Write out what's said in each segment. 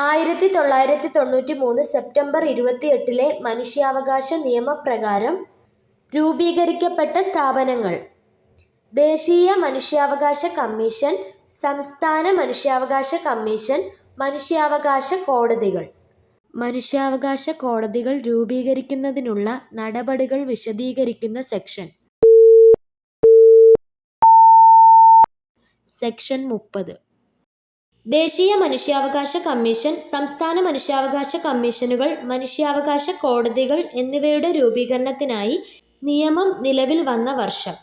1993 September 28 മനുഷ്യാവകാശ നിയമപ്രകാരം രൂപീകരിക്കപ്പെട്ട സ്ഥാപനങ്ങൾ: ദേശീയ മനുഷ്യാവകാശ കമ്മീഷൻ, സംസ്ഥാന മനുഷ്യാവകാശ കമ്മീഷൻ, മനുഷ്യാവകാശ കോടതികൾ. മനുഷ്യാവകാശ കോടതികൾ രൂപീകരിക്കുന്നതിനുള്ള നടപടികൾ വിശദീകരിക്കുന്ന സെക്ഷൻ. സെക്ഷൻ 30. ദേശീയ മനുഷ്യാവകാശ കമ്മീഷൻ, സംസ്ഥാന മനുഷ്യാവകാശ കമ്മീഷനുകൾ, മനുഷ്യാവകാശ കോടതികൾ എന്നിവയുടെ രൂപീകരണത്തിനായി നിയമം നിലവിൽ വന്ന വർഷം.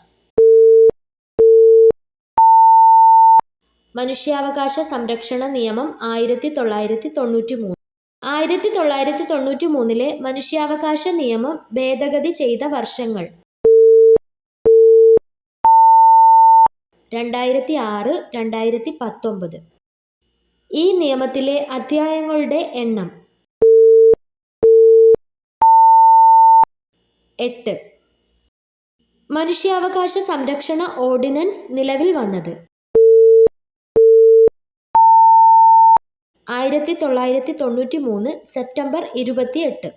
മനുഷ്യാവകാശ സംരക്ഷണ നിയമം 1993. 1993 മനുഷ്യാവകാശ നിയമം ഭേദഗതി ചെയ്ത വർഷങ്ങൾ: 2006, 2019. ഈ നിയമത്തിലെ അധ്യായങ്ങളുടെ എണ്ണം 8. മനുഷ്യാവകാശ സംരക്ഷണ ഓർഡിനൻസ് നിലവിൽ വന്നത് 1993 സെപ്റ്റംബർ 28.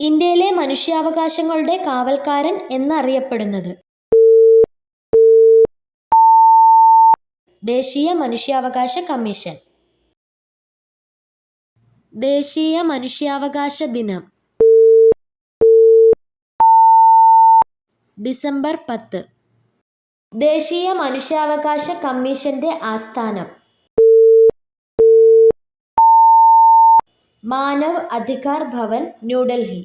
ഇന്ത്യയിലെ മനുഷ്യാവകാശങ്ങളുടെ കാവൽക്കാരൻ എന്നറിയപ്പെടുന്നത് ദേശീയ മനുഷ്യാവകാശ കമ്മീഷൻ. ദേശീയ മനുഷ്യാവകാശ ദിനം ഡിസംബർ 10. ദേശീയ മനുഷ്യാവകാശ കമ്മീഷന്റെ ആസ്ഥാനം മാനവ് അധികാർ ഭവൻ, ന്യൂഡൽഹി.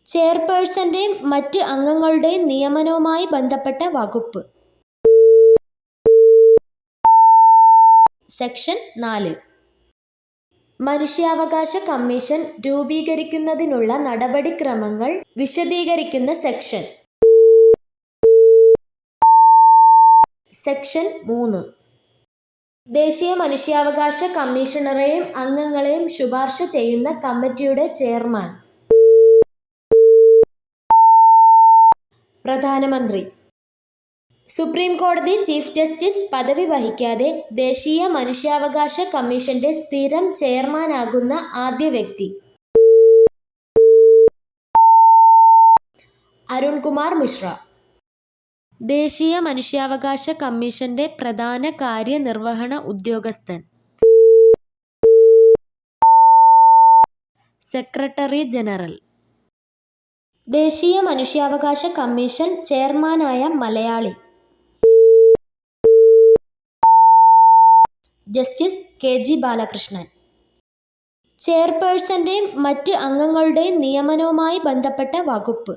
ചെയർപേഴ്സന്റെയും മറ്റ് അംഗങ്ങളുടെയും നിയമനവുമായി ബന്ധപ്പെട്ട വകുപ്പ്. സെക്ഷൻ 4. മനുഷ്യാവകാശ കമ്മീഷൻ രൂപീകരിക്കുന്നതിനുള്ള നടപടിക്രമങ്ങൾ വിശദീകരിക്കുന്ന സെക്ഷൻ. സെക്ഷൻ 3. ദേശീയ മനുഷ്യാവകാശ കമ്മീഷണറെയും അംഗങ്ങളെയും ശുപാർശ ചെയ്യുന്ന കമ്മിറ്റിയുടെ ചെയർമാൻ പ്രധാനമന്ത്രി. സുപ്രീം കോടതി ചീഫ് ജസ്റ്റിസ് പദവി വഹിക്കാതെ ദേശീയ മനുഷ്യാവകാശ കമ്മീഷന്റെ സ്ഥിരം ചെയർമാനാകുന്ന ആദ്യ വ്യക്തി അരുൺ കുമാർ മിശ്ര. ദേശീയ മനുഷ്യാവകാശ കമ്മീഷന്റെ പ്രധാന കാര്യനിർവഹണ ഉദ്യോഗസ്ഥൻ സെക്രട്ടറി ജനറൽ. ദേശീയ മനുഷ്യാവകാശ കമ്മീഷൻ ചെയർമാനായ മലയാളി ജസ്റ്റിസ് KG ബാലകൃഷ്ണൻ. ചെയർപേഴ്സന്റെയും മറ്റ് അംഗങ്ങളുടെയും നിയമനവുമായി ബന്ധപ്പെട്ട വകുപ്പ്.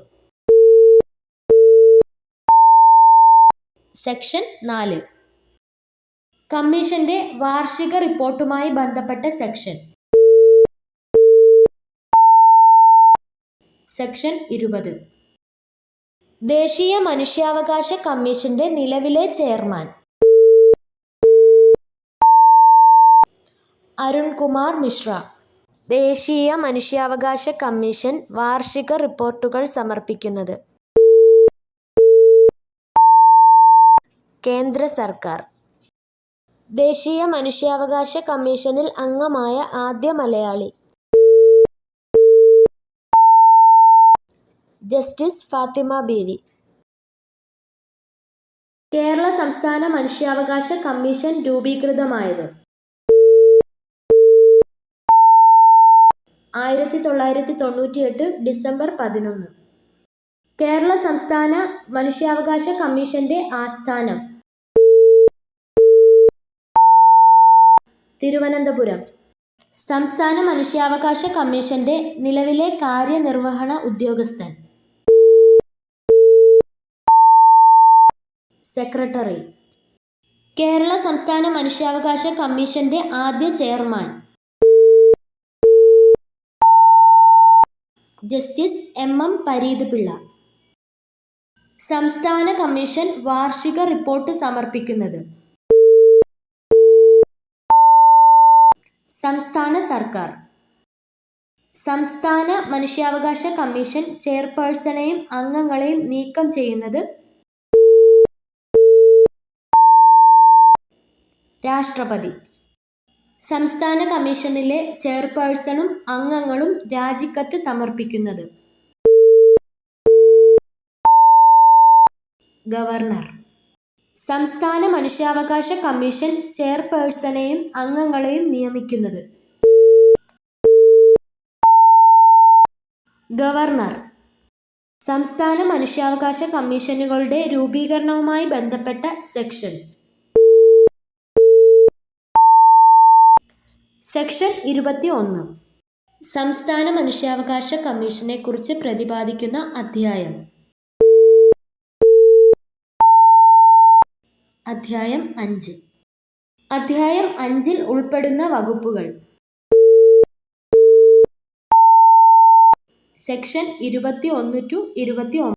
സെക്ഷൻ 4. കമ്മീഷന്റെ വാർഷിക റിപ്പോർട്ടുമായി ബന്ധപ്പെട്ട സെക്ഷൻ. സെക്ഷൻ 20. ദേശീയ മനുഷ്യാവകാശ കമ്മീഷന്റെ നിലവിലെ ചെയർമാൻ അരുൺ കുമാർ മിശ്ര. ദേശീയ മനുഷ്യാവകാശ കമ്മീഷൻ വാർഷിക റിപ്പോർട്ടുകൾ സമർപ്പിക്കുന്നത് കേന്ദ്ര സർക്കാർ. ദേശീയ മനുഷ്യാവകാശ കമ്മീഷനിൽ അംഗമായ ആദ്യ മലയാളി ജസ്റ്റിസ് ഫാത്തിമ ബീവി. കേരള സംസ്ഥാന മനുഷ്യാവകാശ കമ്മീഷൻ രൂപീകൃതമായത് 1998 ഡിസംബർ 11. കേരള സംസ്ഥാന മനുഷ്യാവകാശ കമ്മീഷന്റെ ആസ്ഥാനം തിരുവനന്തപുരം. സംസ്ഥാന മനുഷ്യാവകാശ കമ്മീഷന്റെ നിലവിലെ കാര്യനിർവഹണ ഉദ്യോഗസ്ഥൻ സെക്രട്ടറി. കേരള സംസ്ഥാന മനുഷ്യാവകാശ കമ്മീഷന്റെ ആദ്യ chairman justice MM Pareed Pillai. സംസ്ഥാന കമ്മീഷൻ വാർഷിക റിപ്പോർട്ട് സമർപ്പിക്കുന്നത് സംസ്ഥാന സർക്കാർ. സംസ്ഥാന മനുഷ്യാവകാശ കമ്മീഷൻ ചെയർപേഴ്സണെയും അംഗങ്ങളെയും നീക്കം ചെയ്യുന്നത് രാഷ്ട്രപതി. സംസ്ഥാന കമ്മീഷനിലെ ചെയർപേഴ്സണും അംഗങ്ങളും രാജിക്കത്ത് സമർപ്പിക്കുന്നത്. ഗവർണർ. സംസ്ഥാന മനുഷ്യാവകാശ കമ്മീഷൻ ചെയർപേഴ്സണെയും അംഗങ്ങളെയും നിയമിക്കുന്നത്. ഗവർണർ. സംസ്ഥാന മനുഷ്യാവകാശ കമ്മീഷനുകളുടെ രൂപീകരണവുമായി ബന്ധപ്പെട്ട സെക്ഷൻ. സെക്ഷൻ 21. സംസ്ഥാന മനുഷ്യാവകാശ കമ്മീഷനെ കുറിച്ച് പ്രതിപാദിക്കുന്ന അധ്യായം. അധ്യായം 5. അധ്യായം 5-ൽ ഉൾപ്പെടുന്ന വകുപ്പുകൾ. Section 21 to 29.